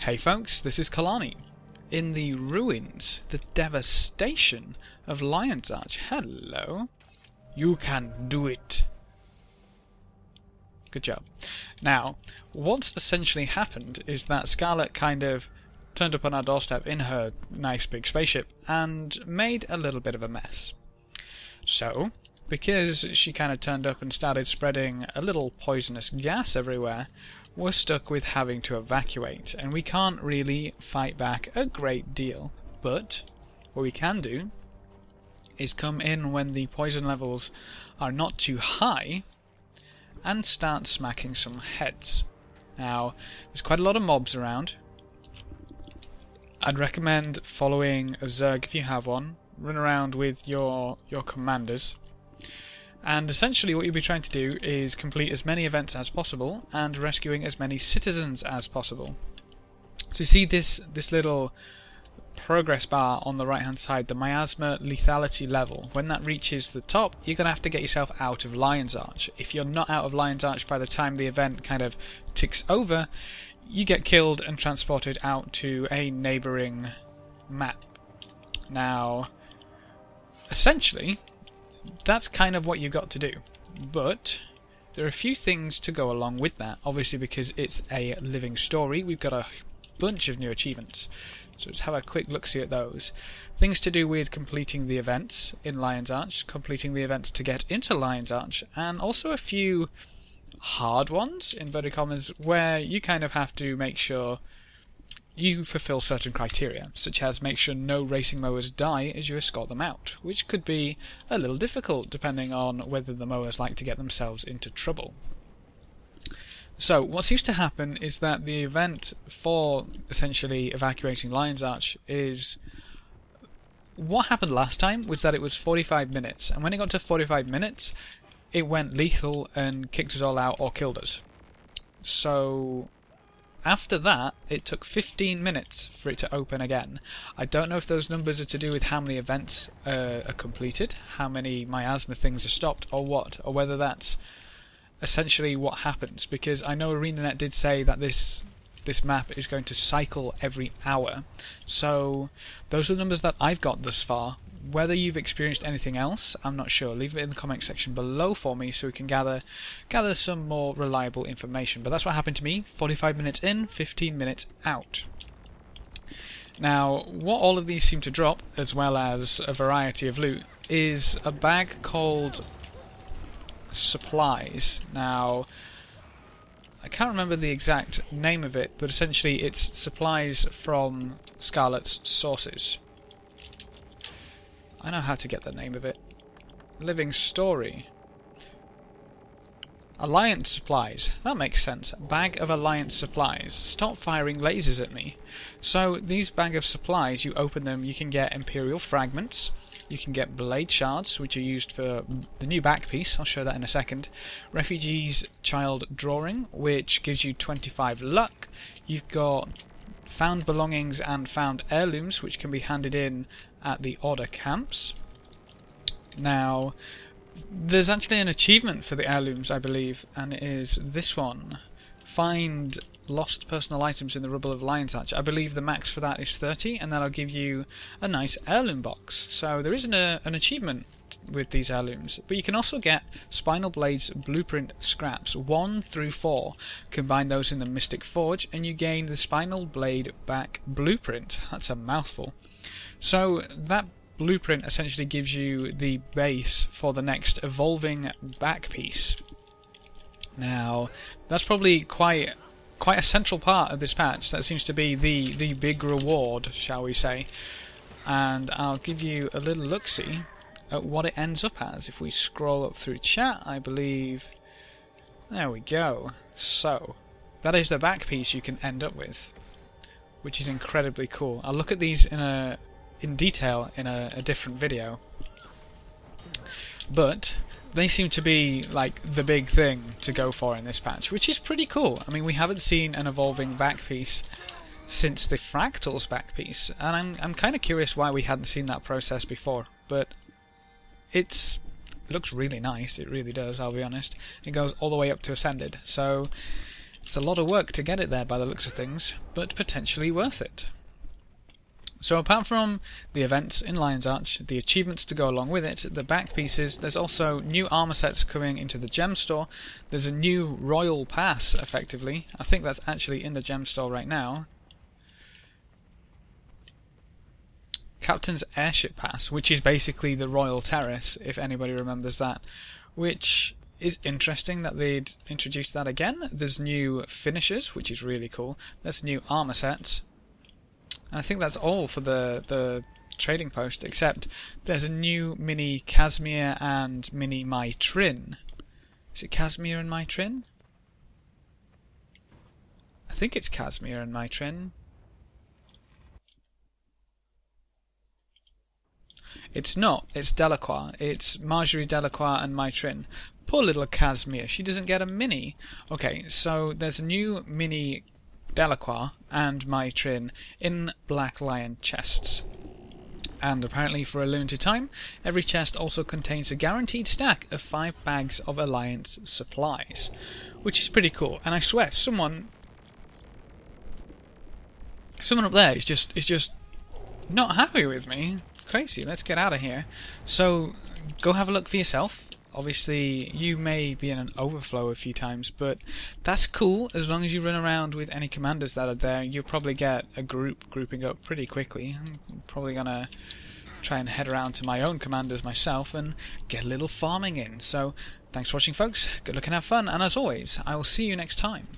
Hey folks, this is Kalani. In the ruins, the devastation of Lion's Arch. Hello. You can do it. Good job. Now, what's essentially happened is that Scarlet kind of turned up on our doorstep in her nice big spaceship and made a little bit of a mess. So, because she kind of turned up and started spreading a little poisonous gas everywhere, we're stuck with having to evacuate, and we can't really fight back a great deal. But what we can do is come in when the poison levels are not too high and start smacking some heads. Now, there's quite a lot of mobs around. I'd recommend following a Zerg if you have one. Run around with your commanders. And essentially what you'll be trying to do is complete as many events as possible and rescuing as many citizens as possible. So you see this little progress bar on the right hand side, the miasma lethality level. When that reaches the top, you're going to have to get yourself out of Lion's Arch. If you're not out of Lion's Arch by the time the event kind of ticks over, you get killed and transported out to a neighbouring map. Now, essentially, that's kind of what you've got to do, but there are a few things to go along with that. Obviously, because it's a living story, we've got a bunch of new achievements, so let's have a quick look-see at those. Things to do with completing the events in Lion's Arch, completing the events to get into Lion's Arch, and also a few hard ones, inverted commas, where you kind of have to make sure you fulfill certain criteria, such as make sure no racing mowers die as you escort them out, which could be a little difficult depending on whether the mowers like to get themselves into trouble. So what seems to happen is that the event for essentially evacuating Lion's Arch is... What happened last time was that it was 45 minutes, and when it got to 45 minutes it went lethal and kicked us all out or killed us. So after that, it took 15 minutes for it to open again. I don't know if those numbers are to do with how many events are completed, how many miasma things are stopped, or what, or whether that's essentially what happens, because I know ArenaNet did say that this map is going to cycle every hour. So those are the numbers that I've got thus far. Whether you've experienced anything else, I'm not sure. Leave it in the comment section below for me so we can gather some more reliable information. But that's what happened to me. 45 minutes in, 15 minutes out. Now, what all of these seem to drop, as well as a variety of loot, is a bag called supplies. Now, I can't remember the exact name of it, but essentially it's supplies from Scarlet's sources. I know how to get the name of it. Living Story. Alliance Supplies. That makes sense. Bag of Alliance Supplies. Stop firing lasers at me. So these bag of supplies, you open them, you can get Imperial Fragments, you can get Blade Shards, which are used for the new back piece, I'll show that in a second. Refugee's Child Drawing, which gives you 25 luck. You've got Found Belongings and Found Heirlooms, which can be handed in at the Order camps. Now, there's actually an achievement for the heirlooms, I believe, and it is this one. Find lost personal items in the rubble of Lion's Arch. I believe the max for that is 30, and that'll give you a nice heirloom box. So there isn't an achievement with these heirlooms, but you can also get Spinal Blade's Blueprint scraps 1 through 4. Combine those in the Mystic Forge and you gain the Spinal Blade back Blueprint. That's a mouthful. So that blueprint essentially gives you the base for the next evolving back piece. Now, that's probably quite a central part of this patch. That seems to be the big reward, shall we say. And I'll give you a little look-see at what it ends up as. If we scroll up through chat, I believe... There we go. So, that is the back piece you can end up with, which is incredibly cool. I'll look at these in detail in a different video, but they seem to be like the big thing to go for in this patch, which is pretty cool. I mean, we haven't seen an evolving back piece since the Fractals back piece, and I'm kind of curious why we hadn't seen that process before, but it looks really nice. It really does, I'll be honest. It goes all the way up to Ascended, so It's a lot of work to get it there by the looks of things, but potentially worth it. So apart from the events in Lion's Arch, the achievements to go along with it, the back pieces, there's also new armor sets coming into the gem store. There's a new royal pass, effectively. I think that's actually in the gem store right now. Captain's Airship Pass, which is basically the Royal Terrace, if anybody remembers that, which is interesting that they'd introduced that again. There's new finishers, which is really cool. There's new armor sets. And I think that's all for the trading post, except there's a new mini Casimir and mini Mytrin. Is it Casimir and Mytrin? I think it's Casimir and Mytrin. It's not. It's Delacroix. It's Marjorie Delacroix and Mytrin. Poor little Casimir. She doesn't get a mini. Okay, so there's a new mini Delacroix and Mytrin in Black Lion chests. And apparently for a limited time, every chest also contains a guaranteed stack of 5 bags of Alliance supplies, which is pretty cool. And I swear, someone up there is just not happy with me. Crazy. Let's get out of here. So go have a look for yourself. Obviously, you may be in an overflow a few times, but that's cool. As long as you run around with any commanders that are there, you'll probably get a grouping up pretty quickly. I'm probably gonna try and head around to my own commanders myself and get a little farming in. So, thanks for watching, folks. Good luck and have fun, and as always, I will see you next time.